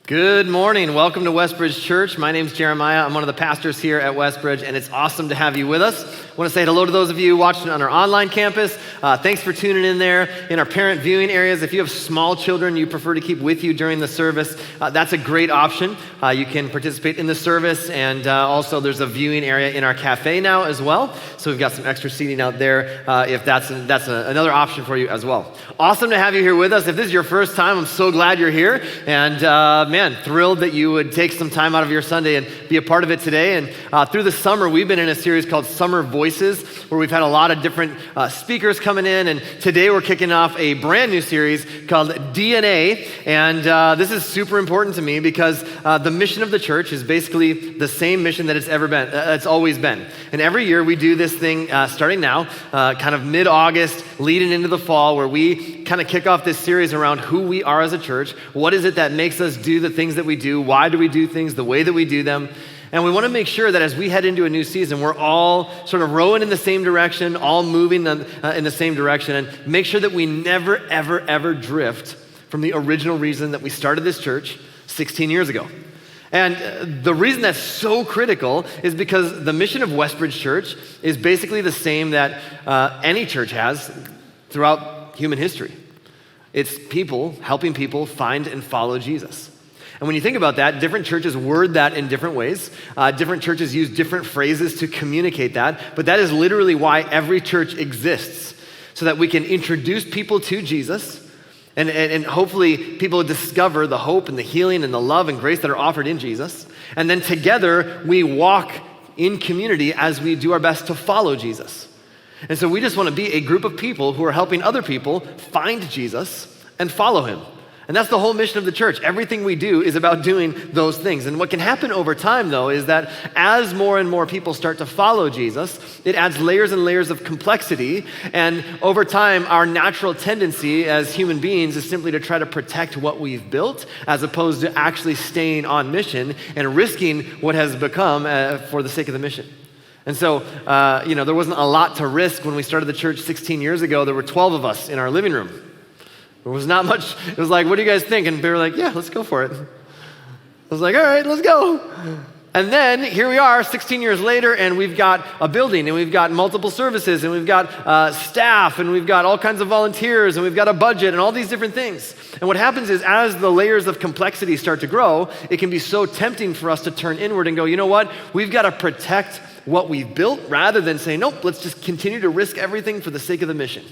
Good morning. Welcome to Westbridge Church. My name's Jeremiah. I'm one of the pastors here at Westbridge, and it's awesome to have you with us. I want to say hello to those of you watching on our online campus. Thanks for tuning in there. In our parent viewing areas, if you have small children you prefer to keep with you during the service, that's a great option. You can participate in the service, and also there's a viewing area in our cafe now as well. So we've got some extra seating out there if that's another option for you as well. Awesome to have you here with us. If this is your first time, I'm so glad you're here, and thrilled that you would take some time out of your Sunday and be a part of it today. And through the summer, we've been in a series called Summer Voices, where we've had a lot of different speakers coming in. And today we're kicking off a brand new series called DNA. And this is super important to me because the mission of the church is basically the same mission that it's always been. And every year we do this thing starting now, kind of mid-August, leading into the fall, where we kind of kick off this series around who we are as a church. What is it that makes us do the things that we do? Why do we do things the way that we do them? And we want to make sure that as we head into a new season, we're all sort of rowing in the same direction, all moving in the same direction, and make sure that we never, ever, ever drift from the original reason that we started this church 16 years ago. And the reason that's so critical is because the mission of Westbridge Church is basically the same that any church has throughout human history. It's people helping people find and follow Jesus. And when you think about that, different churches word that in different ways. Different churches use different phrases to communicate that. But that is literally why every church exists, so that we can introduce people to Jesus, and hopefully people discover the hope and the healing and the love and grace that are offered in Jesus. And then together we walk in community as we do our best to follow Jesus. And so we just want to be a group of people who are helping other people find Jesus and follow him. And that's the whole mission of the church. Everything we do is about doing those things. And what can happen over time, though, is that as more and more people start to follow Jesus, it adds layers and layers of complexity. And over time, our natural tendency as human beings is simply to try to protect what we've built, as opposed to actually staying on mission and risking what has become for the sake of the mission. And so, there wasn't a lot to risk when we started the church 16 years ago. There were 12 of us in our living room. There was not much. It was like, what do you guys think? And they were like, yeah, let's go for it. I was like, all right, let's go. And then here we are 16 years later, and we've got a building, and we've got multiple services, and we've got staff, and we've got all kinds of volunteers, and we've got a budget, and all these different things. And what happens is, as the layers of complexity start to grow, it can be so tempting for us to turn inward and go, you know what? We've got to protect what we've built, rather than saying, nope, let's just continue to risk everything for the sake of the mission.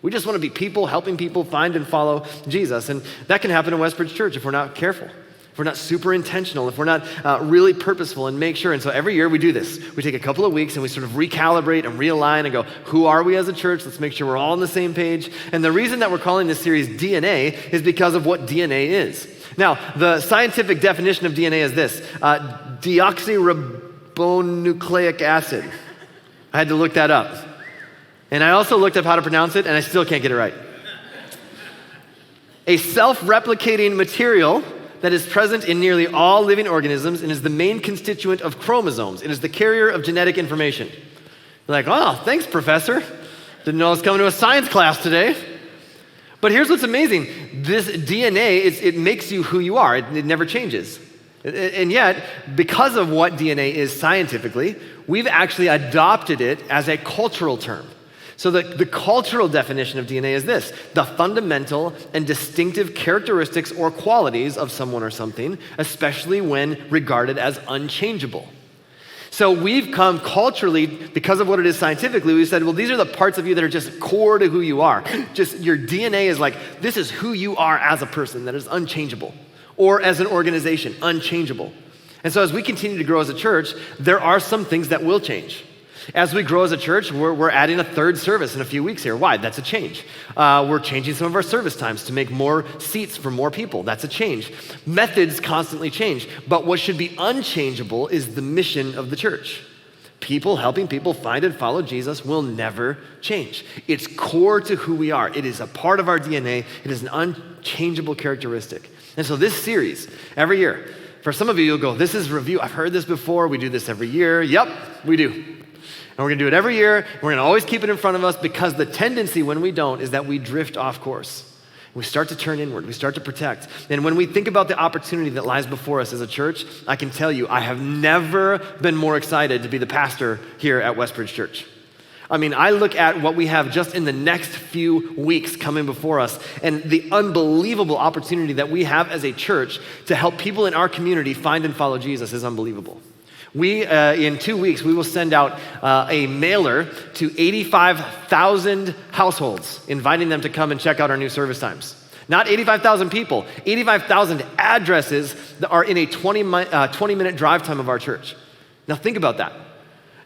We just want to be people helping people find and follow Jesus. And that can happen in Westbridge Church if we're not careful, if we're not super intentional, if we're not really purposeful and make sure. And so every year we do this. We take a couple of weeks and we sort of recalibrate and realign and go, who are we as a church? Let's make sure we're all on the same page. And the reason that we're calling this series DNA is because of what DNA is. Now, the scientific definition of DNA is this: deoxyribonucleic acid. I had to look that up. And I also looked up how to pronounce it, and I still can't get it right. A self-replicating material that is present in nearly all living organisms and is the main constituent of chromosomes. It is the carrier of genetic information. You're like, oh, thanks, professor. Didn't know I was coming to a science class today. But here's what's amazing. This DNA, it makes you who you are. It never changes. And yet, because of what DNA is scientifically, we've actually adopted it as a cultural term. So the cultural definition of DNA is this: the fundamental and distinctive characteristics or qualities of someone or something, especially when regarded as unchangeable. So we've come culturally, because of what it is scientifically, we said, well, these are the parts of you that are just core to who you are. Just your DNA is like, this is who you are as a person, that is unchangeable. Or as an organization, unchangeable. And so as we continue to grow as a church, there are some things that will change. As we grow as a church, we're adding a third service in a few weeks here. Why? That's a change. We're changing some of our service times to make more seats for more people. That's a change. Methods constantly change. But what should be unchangeable is the mission of the church. People helping people find and follow Jesus will never change. It's core to who we are. It is a part of our DNA. It is an unchangeable characteristic. And so this series, every year, for some of you, you'll go, this is review. I've heard this before. We do this every year. Yep, we do. And we're going to do it every year. We're going to always keep it in front of us, because the tendency when we don't is that we drift off course. We start to turn inward. We start to protect. And when we think about the opportunity that lies before us as a church, I can tell you, I have never been more excited to be the pastor here at Westbridge Church. I mean, I look at what we have just in the next few weeks coming before us and the unbelievable opportunity that we have as a church to help people in our community find and follow Jesus is unbelievable. In 2 weeks, we will send out a mailer to 85,000 households, inviting them to come and check out our new service times. Not 85,000 people, 85,000 addresses that are in a 20-minute drive time of our church. Now think about that.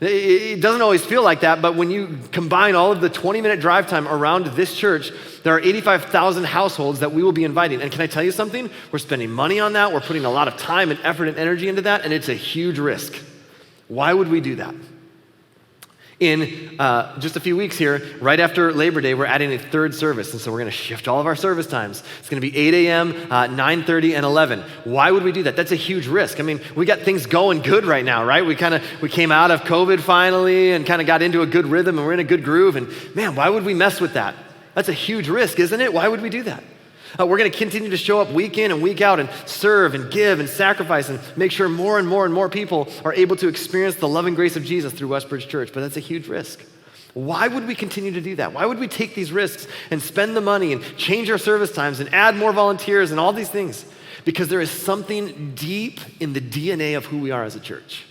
It doesn't always feel like that, but when you combine all of the 20-minute drive time around this church, there are 85,000 households that we will be inviting. And can I tell you something? We're spending money on that. We're putting a lot of time and effort and energy into that, and it's a huge risk. Why would we do that? In just a few weeks here, right after Labor Day, we're adding a third service. And so we're going to shift all of our service times. It's going to be 8 a.m., 9:30, and 11. Why would we do that? That's a huge risk. I mean, we got things going good right now, right? We came out of COVID finally and kind of got into a good rhythm and we're in a good groove. And man, why would we mess with that? That's a huge risk, isn't it? Why would we do that? We're going to continue to show up week in and week out and serve and give and sacrifice and make sure more and more and more people are able to experience the love and grace of Jesus through Westbridge Church, but that's a huge risk. Why would we continue to do that? Why would we take these risks and spend the money and change our service times and add more volunteers and all these things? Because there is something deep in the DNA of who we are as a church.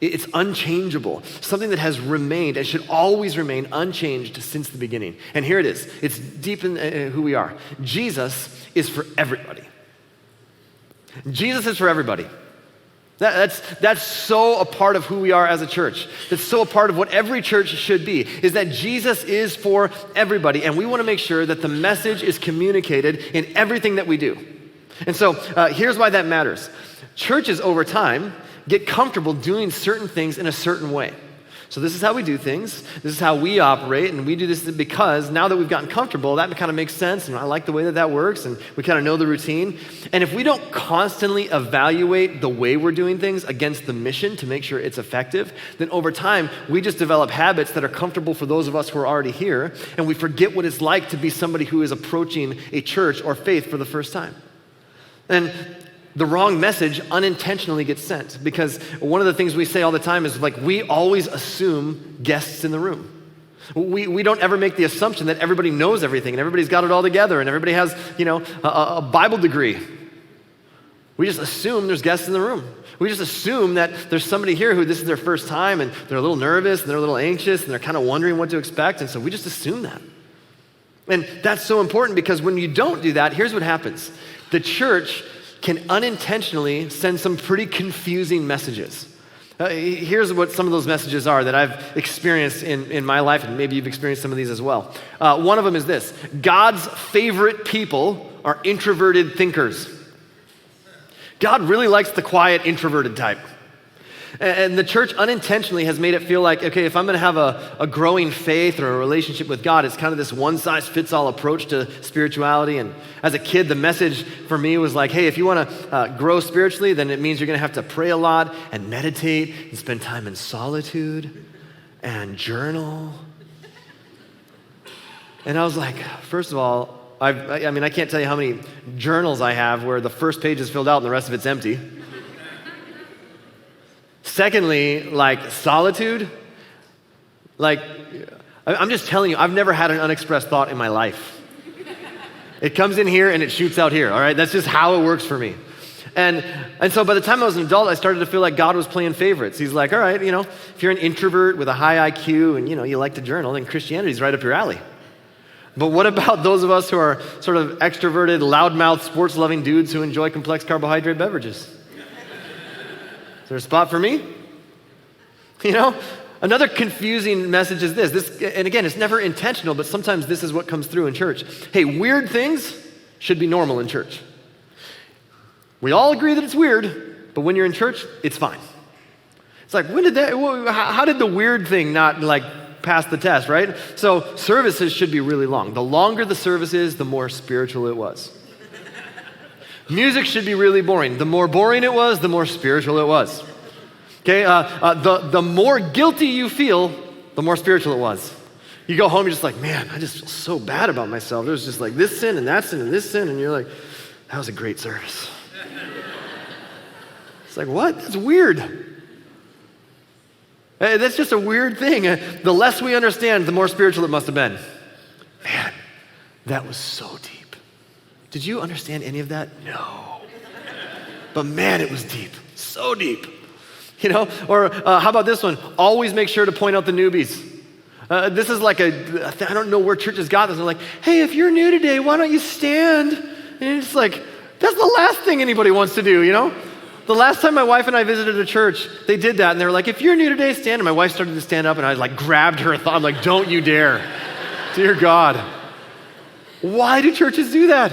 It's unchangeable, something that has remained and should always remain unchanged since the beginning. And here it is. It's deep in who we are. Jesus is for everybody. Jesus is for everybody. That's so a part of who we are as a church. That's so a part of what every church should be, is that Jesus is for everybody. And we want to make sure that the message is communicated in everything that we do. And so here's why that matters. Churches over time get comfortable doing certain things in a certain way. So this is how we do things. This is how we operate, and we do this because now that we've gotten comfortable, that kind of makes sense, and I like the way that works, and we kind of know the routine. And if we don't constantly evaluate the way we're doing things against the mission to make sure it's effective, then over time, we just develop habits that are comfortable for those of us who are already here, and we forget what it's like to be somebody who is approaching a church or faith for the first time. And the wrong message unintentionally gets sent, because one of the things we say all the time is like, we always assume guests in the room. We don't ever make the assumption that everybody knows everything and everybody's got it all together and everybody has, a Bible degree. We just assume there's guests in the room. We just assume that there's somebody here who this is their first time and they're a little nervous and they're a little anxious and they're kind of wondering what to expect, and so we just assume that. And that's so important, because when you don't do that, here's what happens. The church can unintentionally send some pretty confusing messages. Here's what some of those messages are that I've experienced in my life, and maybe you've experienced some of these as well. One of them is this: God's favorite people are introverted thinkers. God really likes the quiet, introverted type. And the church unintentionally has made it feel like, okay, if I'm going to have a growing faith or a relationship with God, it's kind of this one-size-fits-all approach to spirituality. And as a kid, the message for me was like, hey, if you want to grow spiritually, then it means you're going to have to pray a lot and meditate and spend time in solitude and journal. And I was like, first of all, I can't tell you how many journals I have where the first page is filled out and the rest of it's empty. Secondly, solitude, I'm just telling you, I've never had an unexpressed thought in my life. It comes in here and it shoots out here, all right? That's just how it works for me. And so by the time I was an adult, I started to feel like God was playing favorites. He's like, all right, if you're an introvert with a high IQ and, you like to journal, then Christianity's right up your alley. But what about those of us who are sort of extroverted, loudmouth, sports-loving dudes who enjoy complex carbohydrate beverages? Is there a spot for me? Another confusing message is this, and again, it's never intentional, but sometimes this is what comes through in church. Hey, weird things should be normal in church. We all agree that it's weird, but when you're in church, it's fine. It's like, how did the weird thing not pass the test, right? So services should be really long. The longer the service is, the more spiritual it was. Music should be really boring. The more boring it was, the more spiritual it was. Okay, the more guilty you feel, the more spiritual it was. You go home, you're just like, man, I just feel so bad about myself. There's just like this sin and that sin and this sin, and you're like, that was a great service. It's like, what? That's weird. That's just a weird thing. The less we understand, the more spiritual it must have been. Man, that was so deep. Did you understand any of that? No. But man, it was deep. So deep. You know? Or how about this one? Always make sure to point out the newbies. This is like I don't know where churches got this. They're like, hey, if you're new today, why don't you stand? And it's like, that's the last thing anybody wants to do, you know? The last time my wife and I visited a church, they did that, and they were like, if you're new today, stand. And my wife started to stand up, and I like grabbed her thumb. I'm like, don't you dare. Dear God. Why do churches do that?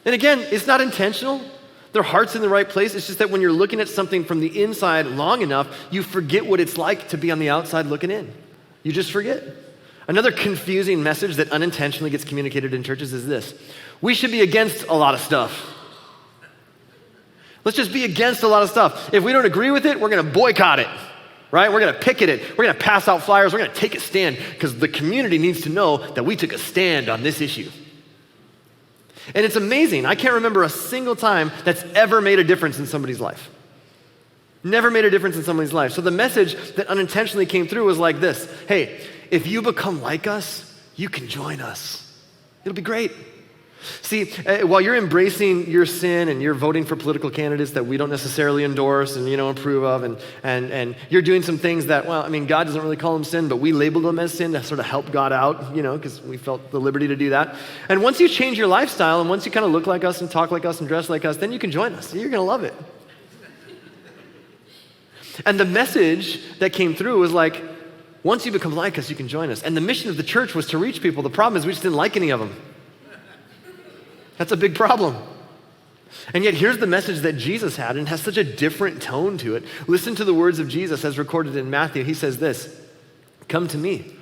And again, it's not intentional. Their heart's in the right place. It's just that when you're looking at something from the inside long enough, you forget what it's like to be on the outside looking in. You just forget. Another confusing message that unintentionally gets communicated in churches is this. We should be against a lot of stuff. Let's just be against a lot of stuff. If we don't agree with it, we're going to boycott it, right? We're going to picket it. We're going to pass out flyers. We're going to take a stand because the community needs to know that we took a stand on this issue. And it's amazing. I can't remember a single time that's ever made a difference in somebody's life. Never made a difference in somebody's life. So the message that unintentionally came through was like this. Hey, if you become like us, you can join us. It'll be great. See, while you're embracing your sin and you're voting for political candidates that we don't necessarily endorse and, approve of, and you're doing some things that, well, I mean, God doesn't really call them sin, but we labeled them as sin to sort of help God out, because we felt the liberty to do that. And once you change your lifestyle and once you kind of look like us and talk like us and dress like us, then you can join us. You're going to love it. And the message that came through was like, once you become like us, you can join us. And the mission of the church was to reach people. The problem is we just didn't like any of them. That's a big problem. And yet here's the message that Jesus had, and it has such a different tone to it. Listen to the words of Jesus as recorded in Matthew. He says this, come to me,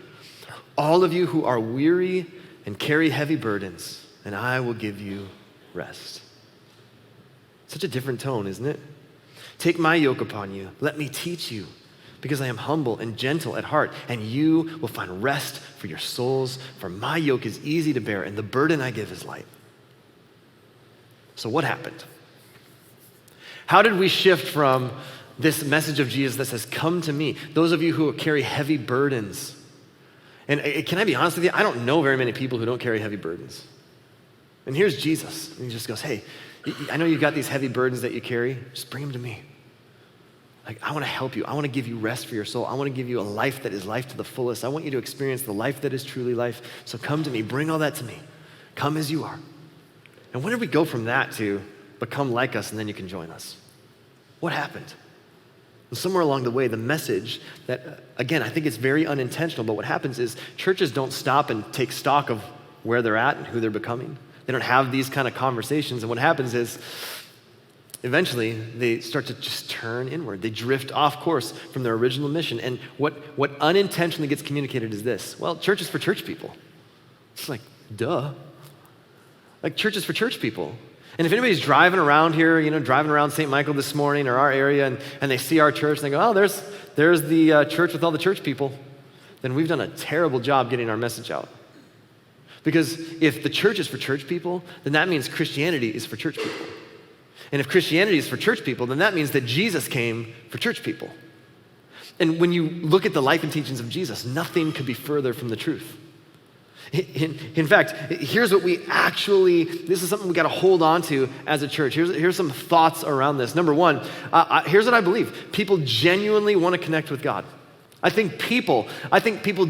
all of you who are weary and carry heavy burdens, and I will give you rest. Such a different tone, isn't it? Take my yoke upon you. Let me teach you, because I am humble and gentle at heart, and you will find rest for your souls. For my yoke is easy to bear, and the burden I give is light. So what happened? How did we shift from this message of Jesus that says, come to me, those of you who carry heavy burdens? And can I be honest with you? I don't know very many people who don't carry heavy burdens. And here's Jesus. And he just goes, hey, I know you've got these heavy burdens that you carry. Just bring them to me. Like, I want to help you. I want to give you rest for your soul. I want to give you a life that is life to the fullest. I want you to experience the life that is truly life. So come to me. Bring all that to me. Come as you are. And when did we go from that to become like us and then you can join us? What happened? And somewhere along the way, the message that, again, I think it's very unintentional, but what happens is churches don't stop and take stock of where they're at and who they're becoming. They don't have these kind of conversations. And what happens is eventually they start to just turn inward. They drift off course from their original mission. And what unintentionally gets communicated is this. Well, church is for church people. It's like, duh. Like church is for church people. And if anybody's driving around here, driving around St. Michael this morning or our area and they see our church and they go, oh, there's the church with all the church people, then we've done a terrible job getting our message out. Because if the church is for church people, then that means Christianity is for church people. And if Christianity is for church people, then that means that Jesus came for church people. And when you look at the life and teachings of Jesus, nothing could be further from the truth. In fact, here's what this is something we got to hold on to as a church. Here's some thoughts around this. Number one, here's what I believe. People genuinely want to connect with God. I think people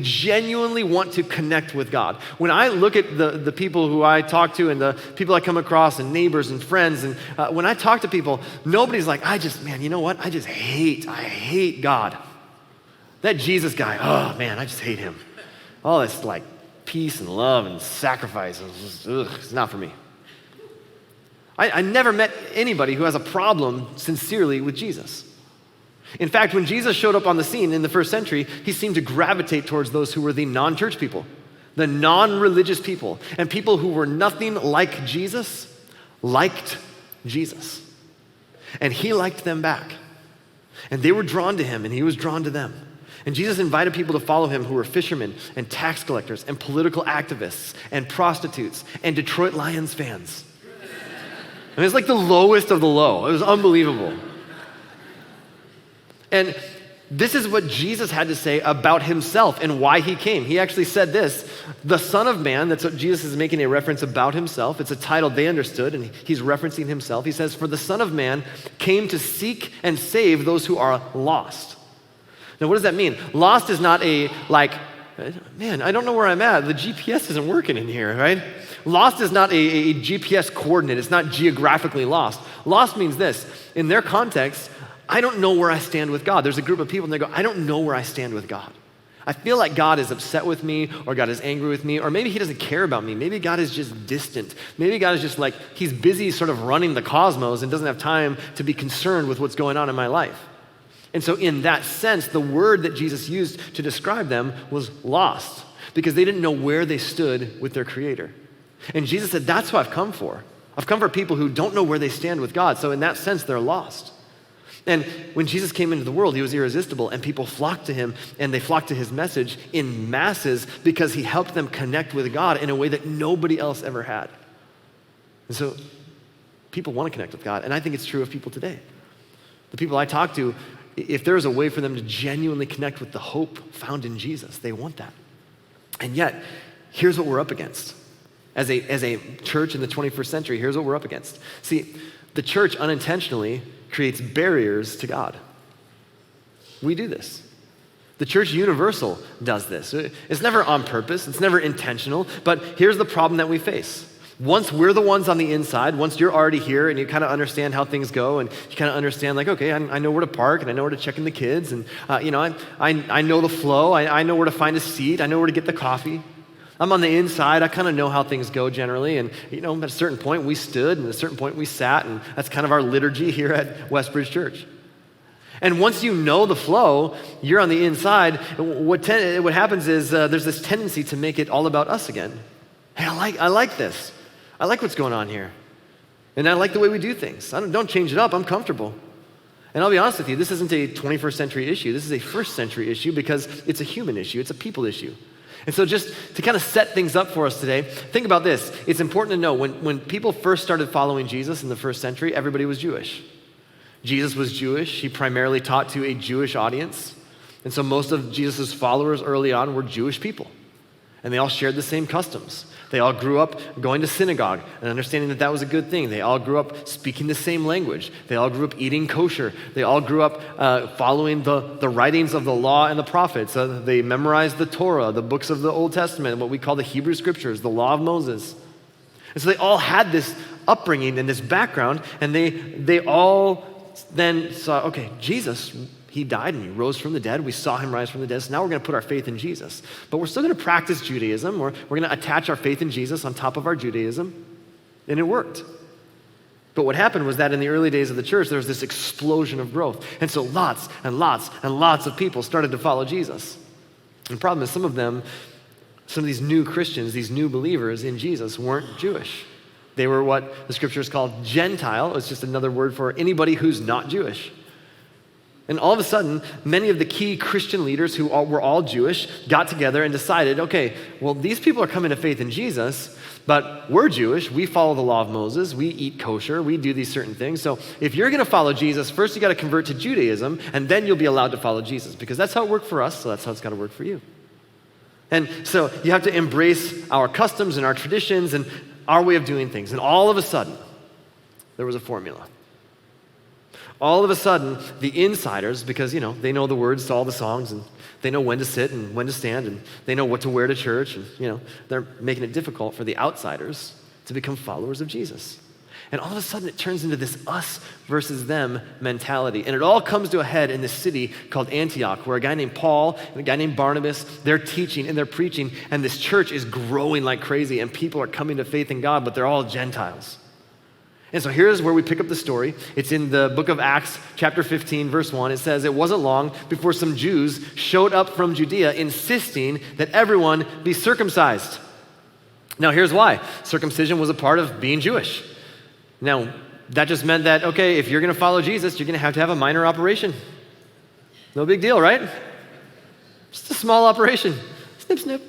genuinely want to connect with God. When I look at the people who I talk to and the people I come across and neighbors and friends, and when I talk to people, nobody's like, you know what? I hate God. That Jesus guy, oh man, I just hate him. Oh, it's like peace and love and sacrifice. It's not for me. I never met anybody who has a problem sincerely with Jesus. In fact, when Jesus showed up on the scene in the first century, he seemed to gravitate towards those who were the non-church people, the non-religious people, and people who were nothing like Jesus liked Jesus. And he liked them back. And they were drawn to him and he was drawn to them. And Jesus invited people to follow him who were fishermen and tax collectors and political activists and prostitutes and Detroit Lions fans. I mean, it's like the lowest of the low. It was unbelievable. And this is what Jesus had to say about himself and why he came. He actually said this, the Son of Man, that's what Jesus is making a reference about himself. It's a title they understood, and he's referencing himself. He says, for the Son of Man came to seek and save those who are lost. Now, what does that mean? Lost is not man, I don't know where I'm at. The GPS isn't working in here, right? Lost is not a GPS coordinate. It's not geographically lost. Lost means this. In their context, I don't know where I stand with God. There's a group of people and they go, I don't know where I stand with God. I feel like God is upset with me, or God is angry with me, or maybe he doesn't care about me. Maybe God is just distant. Maybe God is just like, he's busy sort of running the cosmos and doesn't have time to be concerned with what's going on in my life. And so in that sense, the word that Jesus used to describe them was lost, because they didn't know where they stood with their Creator. And Jesus said, that's what I've come for. I've come for people who don't know where they stand with God. So in that sense, they're lost. And when Jesus came into the world, he was irresistible, and people flocked to him, and they flocked to his message in masses because he helped them connect with God in a way that nobody else ever had. And so people want to connect with God, and I think it's true of people today. The people I talk to, if there's a way for them to genuinely connect with the hope found in Jesus, they want that. And yet, here's what we're up against. As a church in the 21st century, here's what we're up against. See, the church unintentionally creates barriers to God. We do this. The church universal does this. It's never on purpose, it's never intentional, but here's the problem that we face. Once we're the ones on the inside, once you're already here and you kind of understand how things go, and you kind of understand like, okay, I know where to park, and I know where to check in the kids, and I know the flow, I know where to find a seat, I know where to get the coffee. I'm on the inside, I kind of know how things go generally, and at a certain point we stood, and at a certain point we sat, and that's kind of our liturgy here at Westbridge Church. And once you know the flow, you're on the inside, what happens is there's this tendency to make it all about us again. Hey, I like this. I like what's going on here. And I like the way we do things. Don't change it up, I'm comfortable. And I'll be honest with you, this isn't a 21st century issue. This is a first century issue because it's a human issue. It's a people issue. And so just to kind of set things up for us today, think about this. It's important to know when people first started following Jesus in the first century, everybody was Jewish. Jesus was Jewish. He primarily taught to a Jewish audience. And so most of Jesus' followers early on were Jewish people. And they all shared the same customs. They all grew up going to synagogue and understanding that that was a good thing. They all grew up speaking the same language. They all grew up eating kosher. They all grew up following the writings of the law and the prophets. They memorized the Torah, the books of the Old Testament, what we call the Hebrew Scriptures, the law of Moses. And so they all had this upbringing and this background, and they all then saw, okay, Jesus, he died and he rose from the dead. We saw him rise from the dead. So now we're going to put our faith in Jesus. But we're still going to practice Judaism. We're going to attach our faith in Jesus on top of our Judaism. And it worked. But what happened was that in the early days of the church, there was this explosion of growth. And so lots and lots and lots of people started to follow Jesus. And the problem is some of these new Christians, these new believers in Jesus weren't Jewish. They were what the scriptures call Gentile. It's just another word for anybody who's not Jewish. And all of a sudden, many of the key Christian leaders who were all Jewish got together and decided, okay, well, these people are coming to faith in Jesus, but we're Jewish. We follow the law of Moses. We eat kosher. We do these certain things. So if you're going to follow Jesus, first you got to convert to Judaism, and then you'll be allowed to follow Jesus, because that's how it worked for us, so that's how it's got to work for you. And so you have to embrace our customs and our traditions and our way of doing things. And all of a sudden, there was a formula. All of a sudden, the insiders, because, they know the words to all the songs, and they know when to sit and when to stand, and they know what to wear to church, and, they're making it difficult for the outsiders to become followers of Jesus. And all of a sudden, it turns into this us versus them mentality. And it all comes to a head in this city called Antioch, where a guy named Paul and a guy named Barnabas, they're teaching and they're preaching, and this church is growing like crazy, and people are coming to faith in God, but they're all Gentiles. And so here's where we pick up the story. It's in the book of Acts, chapter 15, verse 1. It says, it wasn't long before some Jews showed up from Judea insisting that everyone be circumcised. Now here's why. Circumcision was a part of being Jewish. Now, that just meant that, okay, if you're going to follow Jesus, you're going to have a minor operation. No big deal, right? Just a small operation. Snip, snip.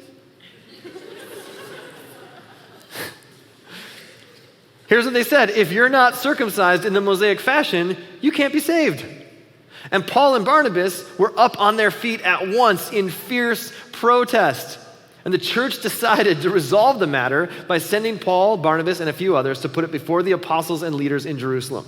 Here's what they said. If you're not circumcised in the Mosaic fashion, you can't be saved. And Paul and Barnabas were up on their feet at once in fierce protest. And the church decided to resolve the matter by sending Paul, Barnabas, and a few others to put it before the apostles and leaders in Jerusalem.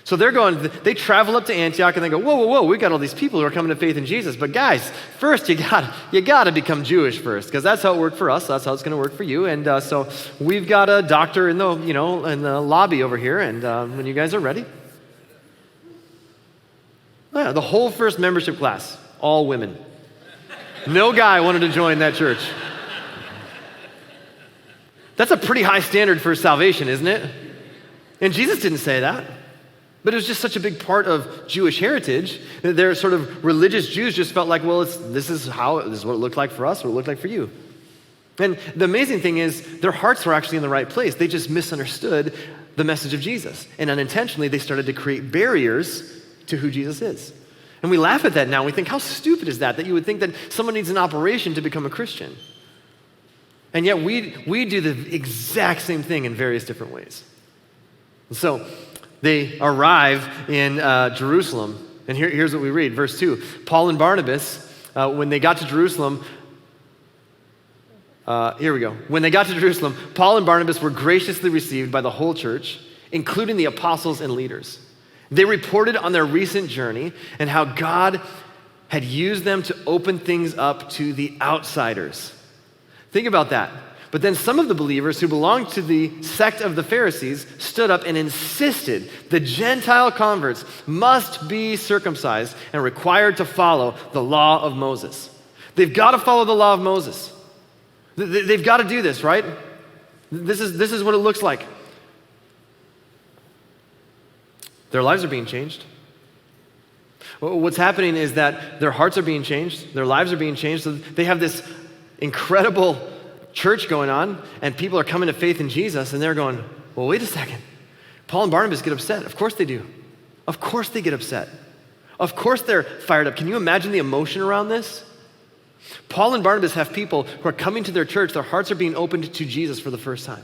So they travel up to Antioch and they go, whoa, we got all these people who are coming to faith in Jesus. But guys, first you gotta become Jewish first, because that's how it worked for us. That's how it's gonna work for you. And so we've got a doctor in the lobby over here. And when you guys are ready. Yeah, the whole first membership class, all women. No guy wanted to join that church. That's a pretty high standard for salvation, isn't it? And Jesus didn't say that. But it was just such a big part of Jewish heritage that their sort of religious Jews just felt like, well, this is what it looked like for us, what it looked like for you. And the amazing thing is their hearts were actually in the right place. They just misunderstood the message of Jesus. And unintentionally, they started to create barriers to who Jesus is. And we laugh at that now. We think, how stupid is that you would think that someone needs an operation to become a Christian. And yet we do the exact same thing in various different ways. And so they arrive in Jerusalem, and here's what we read, verse 2. Paul and Barnabas, when they got to Jerusalem, here we go. When they got to Jerusalem, Paul and Barnabas were graciously received by the whole church, including the apostles and leaders. They reported on their recent journey and how God had used them to open things up to the outsiders. Think about that. But then some of the believers who belonged to the sect of the Pharisees stood up and insisted the Gentile converts must be circumcised and required to follow the law of Moses. They've got to follow the law of Moses. They've got to do this, right? This is what it looks like. Their lives are being changed. What's happening is that their hearts are being changed, their lives are being changed, so they have this incredible church going on, and people are coming to faith in Jesus, and they're going, well, wait a second. Paul and Barnabas get upset. Of course they do. Of course they get upset. Of course they're fired up. Can you imagine the emotion around this? Paul and Barnabas have people who are coming to their church, their hearts are being opened to Jesus for the first time.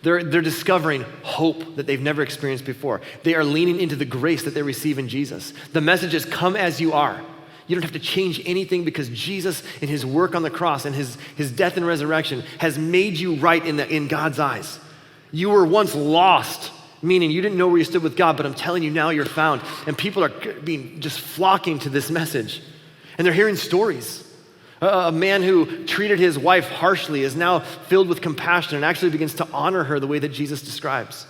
They're discovering hope that they've never experienced before. They are leaning into the grace that they receive in Jesus. The message is, come as you are. You don't have to change anything because Jesus, in his work on the cross and his death and resurrection, has made you right in God's eyes. You were once lost, meaning you didn't know where you stood with God, but I'm telling you now you're found. And people are just flocking to this message. And they're hearing stories. A man who treated his wife harshly is now filled with compassion and actually begins to honor her the way that Jesus describes.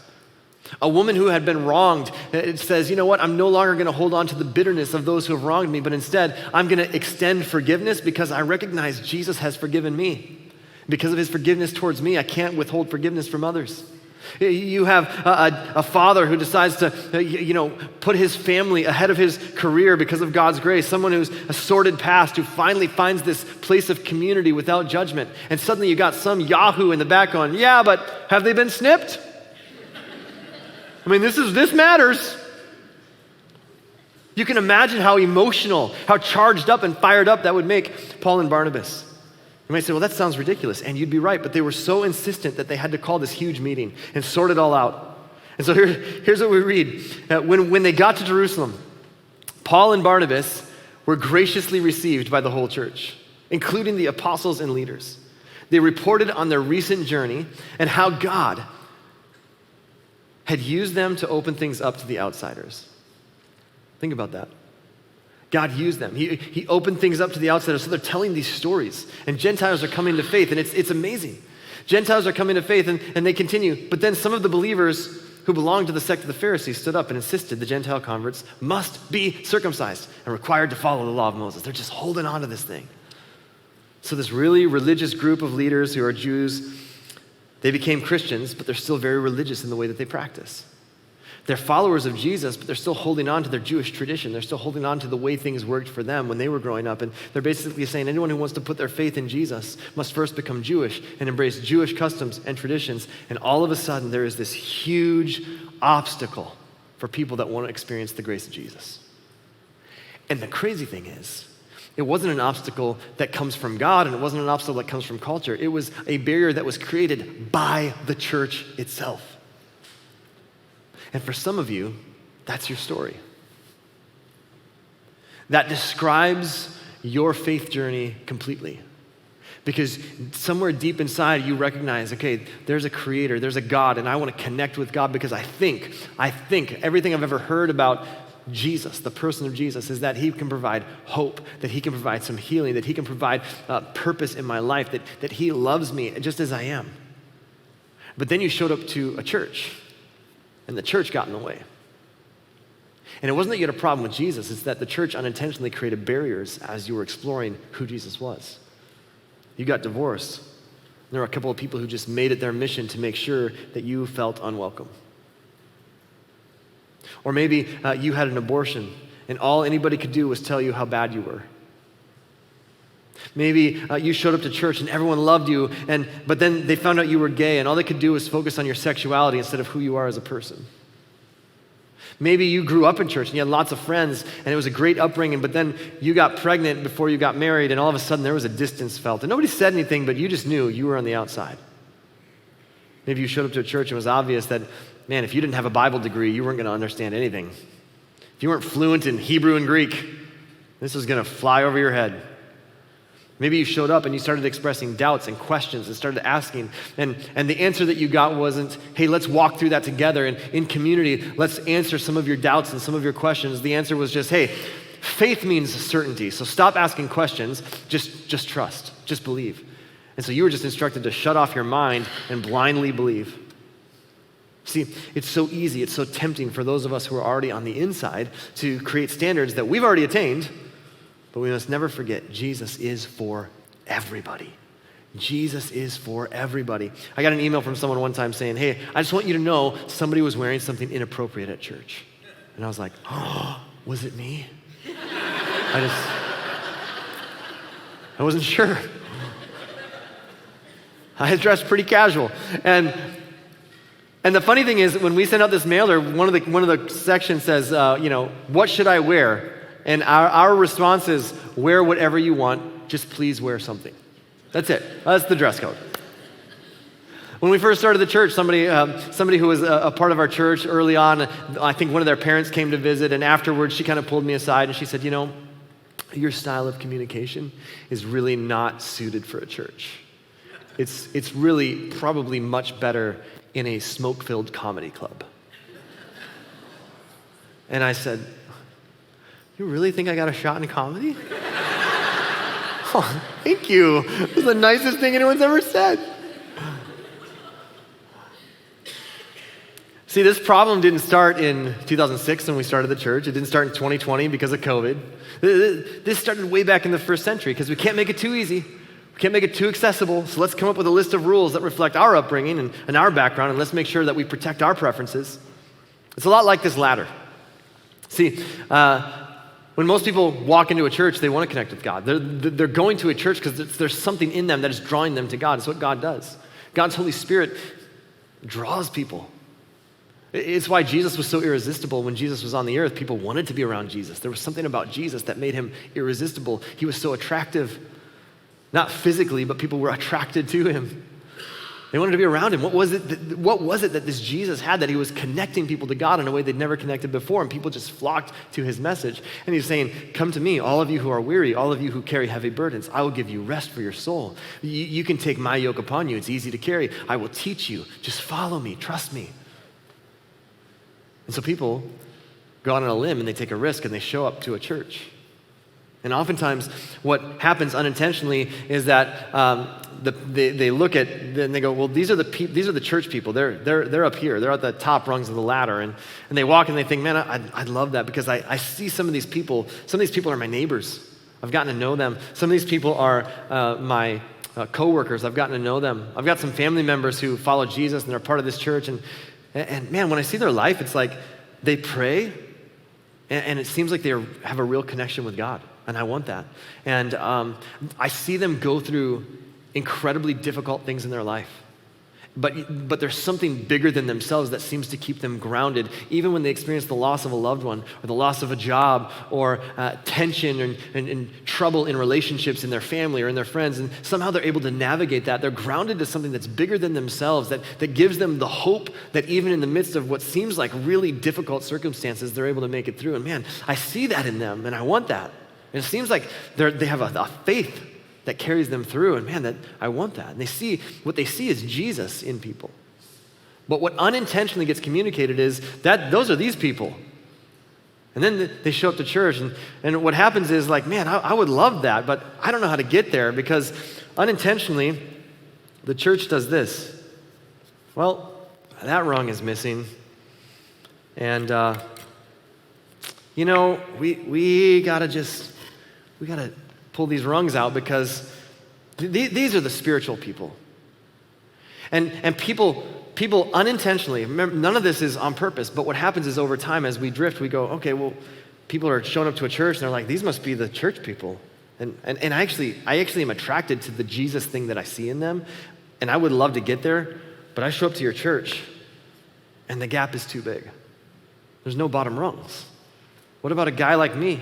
A woman who had been wronged, it says, you know what, I'm no longer going to hold on to the bitterness of those who have wronged me, but instead I'm going to extend forgiveness because I recognize Jesus has forgiven me. Because of his forgiveness towards me, I can't withhold forgiveness from others. You have a father who decides to, put his family ahead of his career because of God's grace. Someone who's a sordid past who finally finds this place of community without judgment. And suddenly you got some yahoo in the back going, yeah, but have they been snipped? I mean, this matters. You can imagine how emotional, how charged up and fired up that would make Paul and Barnabas. You might say, well, that sounds ridiculous. And you'd be right, but they were so insistent that they had to call this huge meeting and sort it all out. And so here's what we read. When they got to Jerusalem, Paul and Barnabas were graciously received by the whole church, including the apostles and leaders. They reported on their recent journey and how God had used them to open things up to the outsiders. Think about that. God used them. He opened things up to the outsiders. So they're telling these stories. And Gentiles are coming to faith. And it's amazing. Gentiles are coming to faith and they continue. But then some of the believers who belonged to the sect of the Pharisees stood up and insisted the Gentile converts must be circumcised and required to follow the law of Moses. They're just holding on to this thing. So this really religious group of leaders who are Jews, they became Christians, but they're still very religious in the way that they practice. They're followers of Jesus, but they're still holding on to their Jewish tradition. They're still holding on to the way things worked for them when they were growing up. And they're basically saying anyone who wants to put their faith in Jesus must first become Jewish and embrace Jewish customs and traditions. And all of a sudden, there is this huge obstacle for people that want to experience the grace of Jesus. And the crazy thing is It wasn't an obstacle that comes from God, and it wasn't an obstacle that comes from culture. It was a barrier that was created by the church itself. And for some of you, that's your story. That describes your faith journey completely. Because somewhere deep inside you recognize, okay, there's a creator, there's a God, and I want to connect with God because I think everything I've ever heard about Jesus, the person of Jesus, is that he can provide hope, that he can provide some healing, that he can provide purpose in my life, that he loves me just as I am. But then you showed up to a church, and the church got in the way. And it wasn't that you had a problem with Jesus, it's that the church unintentionally created barriers as you were exploring who Jesus was. You got divorced. There were a couple of people who just made it their mission to make sure that you felt unwelcome. Or maybe you had an abortion, and all anybody could do was tell you how bad you were. Maybe you showed up to church and everyone loved you, but then they found out you were gay, and all they could do was focus on your sexuality instead of who you are as a person. Maybe you grew up in church and you had lots of friends and it was a great upbringing, but then you got pregnant before you got married, and all of a sudden there was a distance felt. And nobody said anything, but you just knew you were on the outside. Maybe you showed up to a church and it was obvious that, man, if you didn't have a Bible degree, you weren't going to understand anything. If you weren't fluent in Hebrew and Greek, this was going to fly over your head. Maybe you showed up and you started expressing doubts and questions and started asking, and the answer that you got wasn't, hey, let's walk through that together, and in community, let's answer some of your doubts and some of your questions. The answer was just, hey, faith means certainty, so stop asking questions, just trust, just believe. And so you were just instructed to shut off your mind and blindly believe. See, it's so easy, it's so tempting for those of us who are already on the inside to create standards that we've already attained. But we must never forget, Jesus is for everybody. Jesus is for everybody. I got an email from someone one time saying, hey, I just want you to know somebody was wearing something inappropriate at church. And I was like, oh, was it me? I wasn't sure. I was dressed pretty casual. And the funny thing is, when we send out this mailer, one of the sections says, what should I wear? And our response is, wear whatever you want, just please wear something. That's it. That's the dress code. When we first started the church, somebody who was a part of our church early on, I think one of their parents came to visit, and afterwards she kind of pulled me aside and she said, your style of communication is really not suited for a church. It's really probably much better in a smoke-filled comedy club. And I said, you really think I got a shot in comedy? Oh, thank you. This is the nicest thing anyone's ever said. See, this problem didn't start in 2006 when we started the church. It didn't start in 2020 because of COVID. This started way back in the first century because we can't make it too easy. We can't make it too accessible. So let's come up with a list of rules that reflect our upbringing and our background, and let's make sure that we protect our preferences. It's a lot like this ladder. See, when most people walk into a church, they want to connect with God. They're going to a church because there's something in them that is drawing them to God. It's what God does. God's Holy Spirit draws people. It's why Jesus was so irresistible when Jesus was on the earth. People wanted to be around Jesus. There was something about Jesus that made him irresistible. He was so attractive, not physically, but people were attracted to him. They wanted to be around him. What was it that this Jesus had that he was connecting people to God in a way they'd never connected before? And people just flocked to his message. And he's saying, come to me, all of you who are weary, all of you who carry heavy burdens. I will give you rest for your soul. You can take my yoke upon you. It's easy to carry. I will teach you. Just follow me. Trust me. And so people go out on a limb and they take a risk and they show up to a church. And oftentimes what happens unintentionally is that they look at and they go, well, these are the church people. They're up here. They're at the top rungs of the ladder. And they walk and they think, man, I'd love that because I see some of these people. Some of these people are my neighbors. I've gotten to know them. Some of these people are my coworkers. I've gotten to know them. I've got some family members who follow Jesus and they're part of this church. And man, when I see their life, it's like they pray and it seems like they have a real connection with God. And I want that. And I see them go through incredibly difficult things in their life. but there's something bigger than themselves that seems to keep them grounded, even when they experience the loss of a loved one, or the loss of a job, or tension and trouble in relationships in their family or in their friends, and somehow they're able to navigate that. They're grounded to something that's bigger than themselves, that gives them the hope that even in the midst of what seems like really difficult circumstances, they're able to make it through. And man, I see that in them, and I want that. And it seems like they have a faith that carries them through, and man, that I want that. And what they see is Jesus in people. But what unintentionally gets communicated is that those are these people. And then they show up to church, and what happens is like, man, I would love that, but I don't know how to get there, because unintentionally, the church does this. Well, that rung is missing. And, we gotta pull these rungs out, because these are the spiritual people. And people unintentionally, remember, none of this is on purpose, but what happens is over time as we drift, we go, okay, well, people are showing up to a church and they're like, these must be the church people. And I actually am attracted to the Jesus thing that I see in them, and I would love to get there, but I show up to your church and the gap is too big. There's no bottom rungs. What about a guy like me?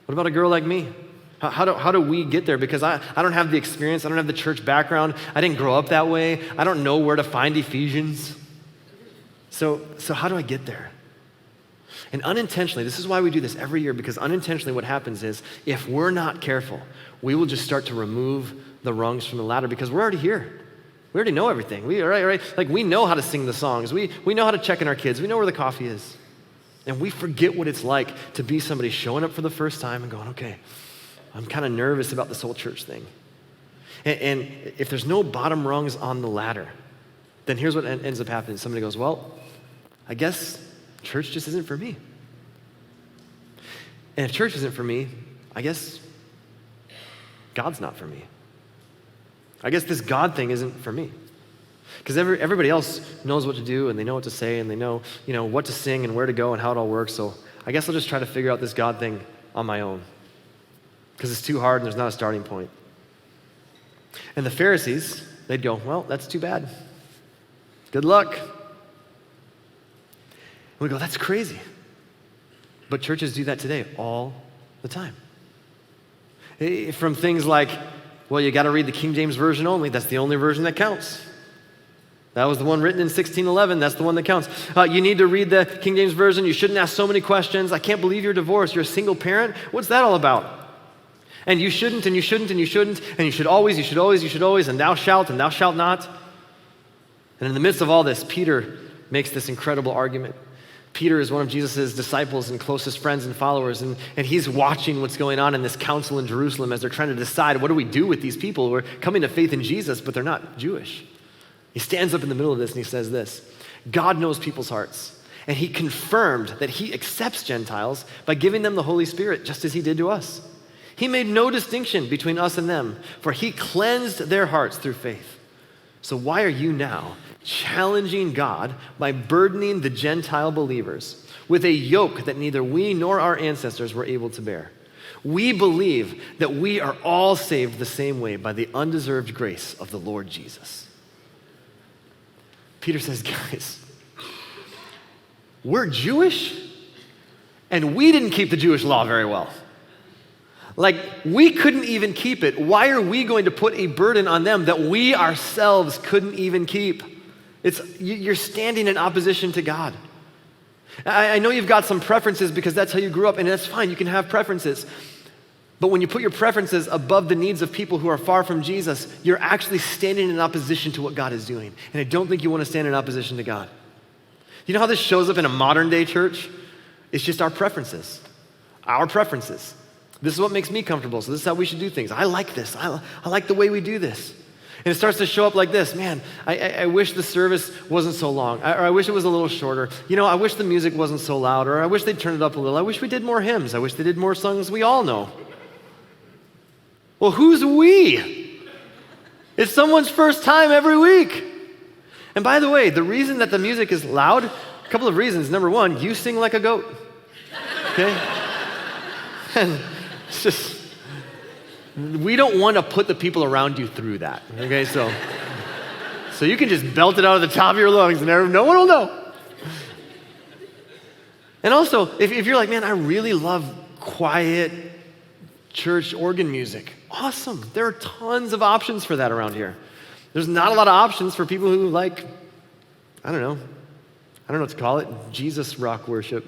What about a girl like me? How do we get there? Because I don't have the experience. I don't have the church background. I didn't grow up that way. I don't know where to find Ephesians. So how do I get there? And unintentionally, this is why we do this every year, because unintentionally what happens is, if we're not careful, we will just start to remove the rungs from the ladder, because we're already here. We already know everything. Like, we know how to sing the songs. We know how to check in our kids. We know where the coffee is. And we forget what it's like to be somebody showing up for the first time and going, okay, I'm kind of nervous about this whole church thing. And if there's no bottom rungs on the ladder, then here's what ends up happening. Somebody goes, well, I guess church just isn't for me. And if church isn't for me, I guess God's not for me. I guess this God thing isn't for me. Because everybody else knows what to do, and they know what to say, and they know, what to sing and where to go and how it all works. So I guess I'll just try to figure out this God thing on my own, because it's too hard and there's not a starting point. And the Pharisees, they'd go, well, that's too bad. Good luck. And we go, that's crazy. But churches do that today all the time. From things like, well, you got to read the King James Version only. That's the only version that counts. That was the one written in 1611. That's the one that counts. You need to read the King James Version. You shouldn't ask so many questions. I can't believe you're divorced. You're a single parent. What's that all about? And you shouldn't, and you shouldn't, and you shouldn't, and you should always, and thou shalt not. And in the midst of all this, Peter makes this incredible argument. Peter is one of Jesus' disciples and closest friends and followers, and he's watching what's going on in this council in Jerusalem as they're trying to decide, what do we do with these people who are coming to faith in Jesus, but they're not Jewish? He stands up in the middle of this and he says this: God knows people's hearts, and he confirmed that he accepts Gentiles by giving them the Holy Spirit, just as he did to us. He made no distinction between us and them, for he cleansed their hearts through faith. So why are you now challenging God by burdening the Gentile believers with a yoke that neither we nor our ancestors were able to bear? We believe that we are all saved the same way, by the undeserved grace of the Lord Jesus. Peter says, guys, we're Jewish, and we didn't keep the Jewish law very well. Like, we couldn't even keep it. Why are we going to put a burden on them that we ourselves couldn't even keep? You're standing in opposition to God. I know you've got some preferences because that's how you grew up, and that's fine. You can have preferences. But when you put your preferences above the needs of people who are far from Jesus, you're actually standing in opposition to what God is doing. And I don't think you want to stand in opposition to God. You know how this shows up in a modern day church? It's just our preferences. Our preferences. This is what makes me comfortable, so this is how we should do things. I like this. I like the way we do this. And it starts to show up like this. Man, I wish the service wasn't so long. Or I wish it was a little shorter. I wish the music wasn't so loud. Or I wish they'd turn it up a little. I wish we did more hymns. I wish they did more songs we all know. Well, who's we? It's someone's first time every week. And by the way, the reason that the music is loud, a couple of reasons. Number one, you sing like a goat. Okay? And it's just, we don't want to put the people around you through that. Okay, so So you can just belt it out of the top of your lungs and no one will know. And also, if you're like, man, I really love quiet church organ music, awesome. There are tons of options for that around here. There's not a lot of options for people who like, I don't know what to call it, Jesus rock worship.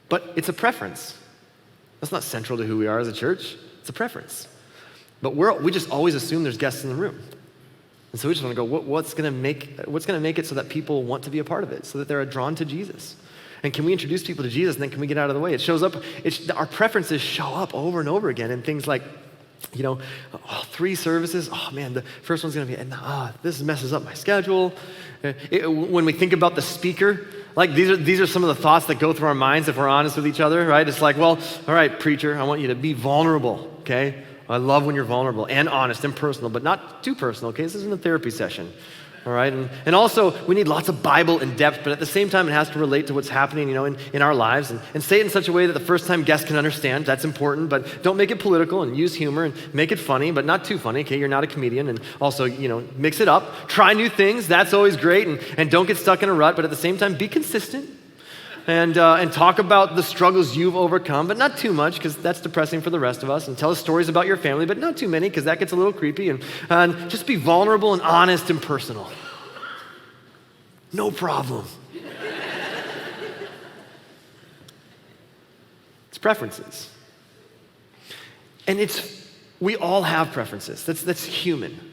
But it's a preference. That's not central to who we are as a church. It's a preference. But we just always assume there's guests in the room. And so we just want to go, what's going to make it so that people want to be a part of it, so that they're drawn to Jesus? And can we introduce people to Jesus, and then can we get out of the way? It shows up, our preferences show up over and over again in things like, 3 services. Oh man, the first one's going to be, this messes up my schedule. When we think about the speaker, like these are some of the thoughts that go through our minds if we're honest with each other, right? It's like, well, all right, preacher, I want you to be vulnerable, okay? I love when you're vulnerable and honest and personal, but not too personal, okay? This isn't a therapy session, all right? And also, we need lots of Bible in depth, but at the same time, it has to relate to what's happening, in our lives, and say it in such a way that the first-time guest can understand. That's important, but don't make it political, and use humor, and make it funny, but not too funny, okay? You're not a comedian, and also, mix it up. Try new things. That's always great, and don't get stuck in a rut, but at the same time, be consistent. And talk about the struggles you've overcome, but not too much, because that's depressing for the rest of us. And tell us stories about your family, but not too many, because that gets a little creepy. And just be vulnerable and honest and personal. No problem. It's preferences. And we all have preferences. That's human.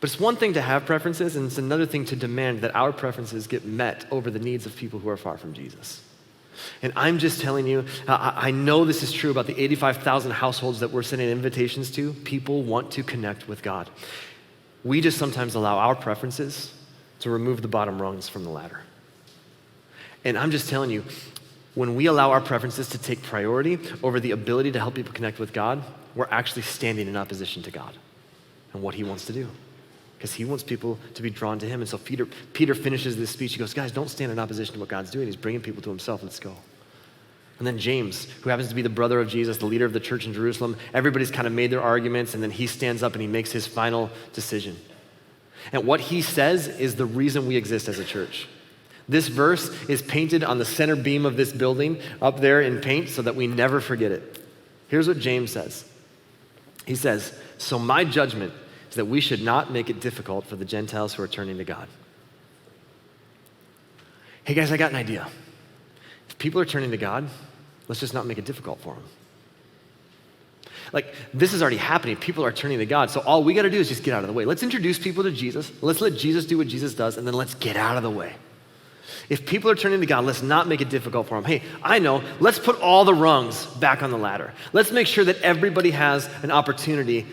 But it's one thing to have preferences, and it's another thing to demand that our preferences get met over the needs of people who are far from Jesus. And I'm just telling you, I know this is true about the 85,000 households that we're sending invitations to. People want to connect with God. We just sometimes allow our preferences to remove the bottom rungs from the ladder. And I'm just telling you, when we allow our preferences to take priority over the ability to help people connect with God, we're actually standing in opposition to God and what he wants to do. Because he wants people to be drawn to him. And so Peter finishes this speech. He goes, guys, don't stand in opposition to what God's doing. He's bringing people to himself. Let's go. And then James, who happens to be the brother of Jesus, the leader of the church in Jerusalem, everybody's kind of made their arguments, and then he stands up and he makes his final decision. And what he says is the reason we exist as a church. This verse is painted on the center beam of this building up there in paint so that we never forget it. Here's what James says. He says, so my judgment is that we should not make it difficult for the Gentiles who are turning to God. Hey guys, I got an idea. If people are turning to God, let's just not make it difficult for them. Like, this is already happening. People are turning to God. So all we got to do is just get out of the way. Let's introduce people to Jesus. Let's let Jesus do what Jesus does, and then let's get out of the way. If people are turning to God, let's not make it difficult for them. Hey, I know, let's put all the rungs back on the ladder. Let's make sure that everybody has an opportunity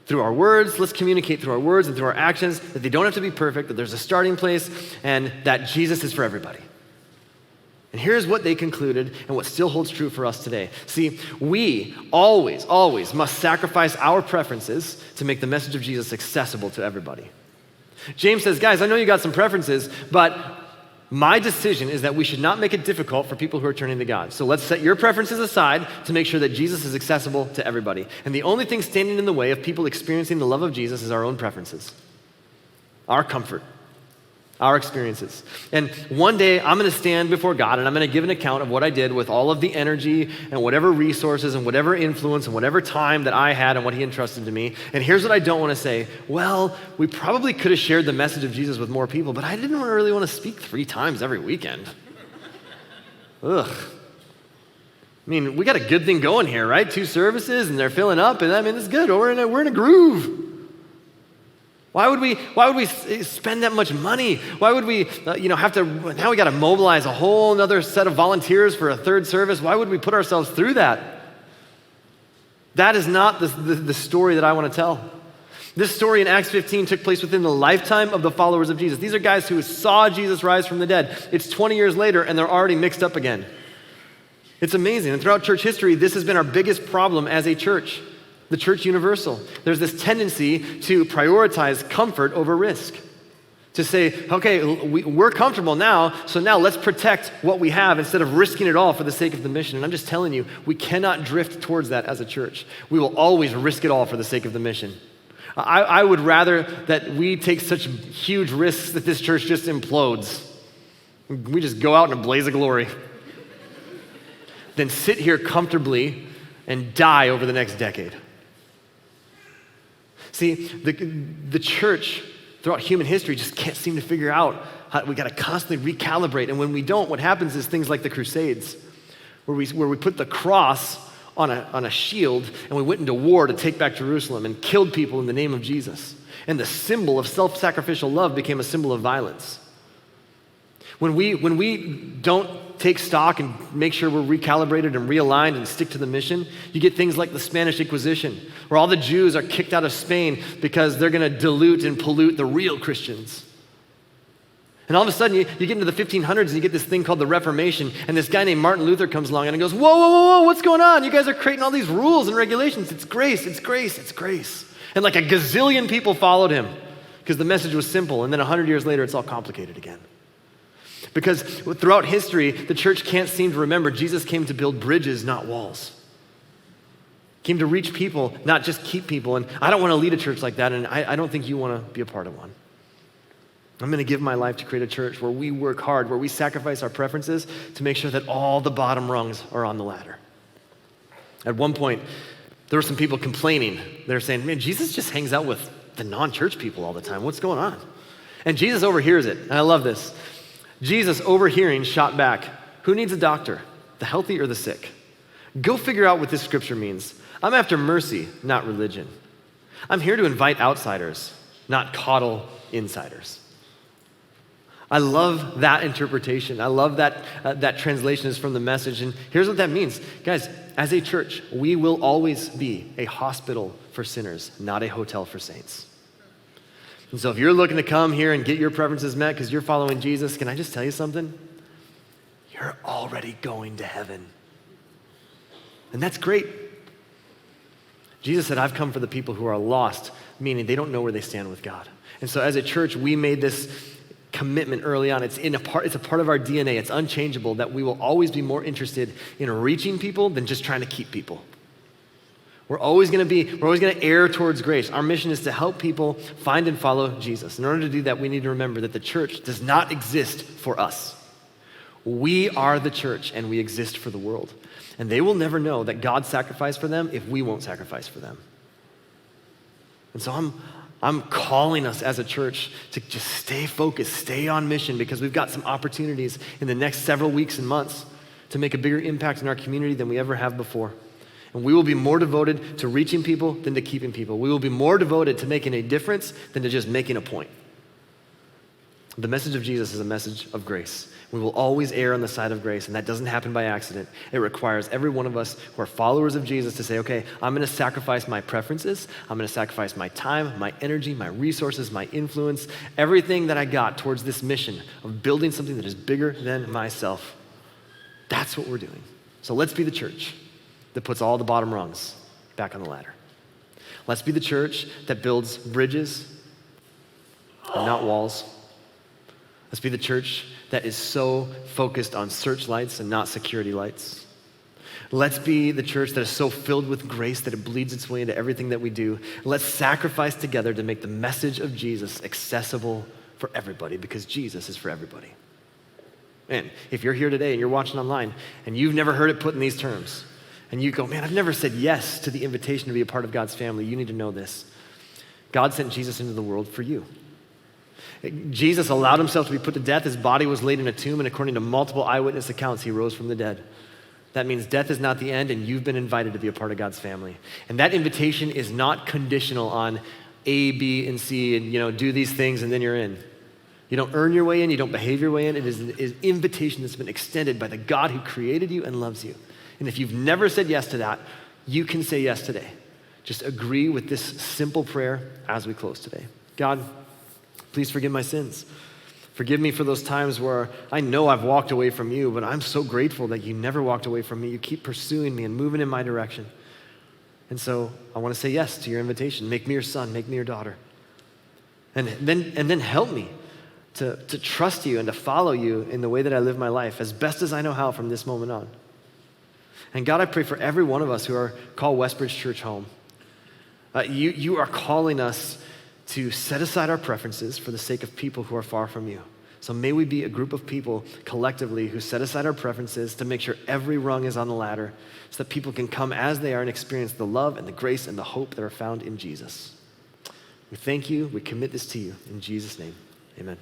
through our words. Let's communicate through our words and through our actions that they don't have to be perfect, that there's a starting place, and that Jesus is for everybody. And here's what they concluded and what still holds true for us today. See, we always must sacrifice our preferences to make the message of Jesus accessible to everybody. James says, guys, I know you got some preferences, but my decision is that we should not make it difficult for people who are turning to God. So let's set your preferences aside to make sure that Jesus is accessible to everybody. And the only thing standing in the way of people experiencing the love of Jesus is our own preferences, our comfort, our experiences. And one day I'm going to stand before God and I'm going to give an account of what I did with all of the energy and whatever resources and whatever influence and whatever time that I had and what he entrusted to me. And here's what I don't want to say. Well, we probably could have shared the message of Jesus with more people, but I didn't really want to speak 3 times every weekend. Ugh. I mean, we got a good thing going here, right? 2 services and they're filling up, and I mean, it's good. We're in a groove. Why would we spend that much money? Why would we, have to, now we got to mobilize a whole another set of volunteers for a 3rd service? Why would we put ourselves through that? That is not the story that I want to tell. This story in Acts 15 took place within the lifetime of the followers of Jesus. These are guys who saw Jesus rise from the dead. It's 20 years later and they're already mixed up again. It's amazing. And throughout church history, this has been our biggest problem as a church. The church universal. There's this tendency to prioritize comfort over risk. To say, okay, we're comfortable now, so now let's protect what we have instead of risking it all for the sake of the mission. And I'm just telling you, we cannot drift towards that as a church. We will always risk it all for the sake of the mission. I would rather that we take such huge risks that this church just implodes. We just go out in a blaze of glory. Than sit here comfortably and die over the next decade. See, the church throughout human history just can't seem to figure out how we got to constantly recalibrate. And when we don't, what happens is things like the Crusades, where we put the cross on a shield and we went into war to take back Jerusalem and killed people in the name of Jesus. And the symbol of self-sacrificial love became a symbol of violence. When we don't take stock and make sure we're recalibrated and realigned and stick to the mission, you get things like the Spanish Inquisition, where all the Jews are kicked out of Spain because they're going to dilute and pollute the real Christians. And all of a sudden, you get into the 1500s and you get this thing called the Reformation, and this guy named Martin Luther comes along and he goes, whoa, whoa, whoa, whoa, what's going on? You guys are creating all these rules and regulations. It's grace, it's grace, it's grace. And like a gazillion people followed him because the message was simple, and then 100 years later, it's all complicated again. Because throughout history, the church can't seem to remember Jesus came to build bridges, not walls. Came to reach people, not just keep people. And I don't want to lead a church like that, and I don't think you want to be a part of one. I'm going to give my life to create a church where we work hard, where we sacrifice our preferences to make sure that all the bottom rungs are on the ladder. At one point, there were some people complaining. They were saying, man, Jesus just hangs out with the non-church people all the time. What's going on? And Jesus overhears it, and I love this. Jesus, overhearing, shot back, who needs a doctor, the healthy or the sick? Go figure out what this scripture means. I'm after mercy, not religion. I'm here to invite outsiders, not coddle insiders. I love that interpretation. I love that translation is from the Message. And here's what that means. Guys, as a church, we will always be a hospital for sinners, not a hotel for saints. And so if you're looking to come here and get your preferences met because you're following Jesus, can I just tell you something? You're already going to heaven. And that's great. Jesus said, I've come for the people who are lost, meaning they don't know where they stand with God. And so as a church, we made this commitment early on. It's a part of our DNA. It's unchangeable that we will always be more interested in reaching people than just trying to keep people. We're always going to err towards grace. Our mission is to help people find and follow Jesus. In order to do that, we need to remember that the church does not exist for us. We are the church and we exist for the world. And they will never know that God sacrificed for them if we won't sacrifice for them. And so I'm calling us as a church to just stay focused, stay on mission, because we've got some opportunities in the next several weeks and months to make a bigger impact in our community than we ever have before. And we will be more devoted to reaching people than to keeping people. We will be more devoted to making a difference than to just making a point. The message of Jesus is a message of grace. We will always err on the side of grace, and that doesn't happen by accident. It requires every one of us who are followers of Jesus to say, okay, I'm going to sacrifice my preferences. I'm going to sacrifice my time, my energy, my resources, my influence, everything that I got towards this mission of building something that is bigger than myself. That's what we're doing. So let's be the church that puts all the bottom rungs back on the ladder. Let's be the church that builds bridges and not walls. Let's be the church that is so focused on searchlights and not security lights. Let's be the church that is so filled with grace that it bleeds its way into everything that we do. Let's sacrifice together to make the message of Jesus accessible for everybody, because Jesus is for everybody. And if you're here today and you're watching online and you've never heard it put in these terms, and you go, man, I've never said yes to the invitation to be a part of God's family, you need to know this. God sent Jesus into the world for you. Jesus allowed himself to be put to death. His body was laid in a tomb, and according to multiple eyewitness accounts, he rose from the dead. That means death is not the end, and you've been invited to be a part of God's family. And that invitation is not conditional on A, B, and C, and do these things, and then you're in. You don't earn your way in, you don't behave your way in. It is an invitation that's been extended by the God who created you and loves you. And if you've never said yes to that, you can say yes today. Just agree with this simple prayer as we close today. God, please forgive my sins. Forgive me for those times where I know I've walked away from you, but I'm so grateful that you never walked away from me. You keep pursuing me and moving in my direction. And so I want to say yes to your invitation. Make me your son, make me your daughter. And then help me. to trust you and to follow you in the way that I live my life as best as I know how from this moment on. And God, I pray for every one of us who are called Westbridge Church home. You are calling us to set aside our preferences for the sake of people who are far from you. So may we be a group of people collectively who set aside our preferences to make sure every rung is on the ladder so that people can come as they are and experience the love and the grace and the hope that are found in Jesus. We thank you. We commit this to you. In Jesus' name, amen.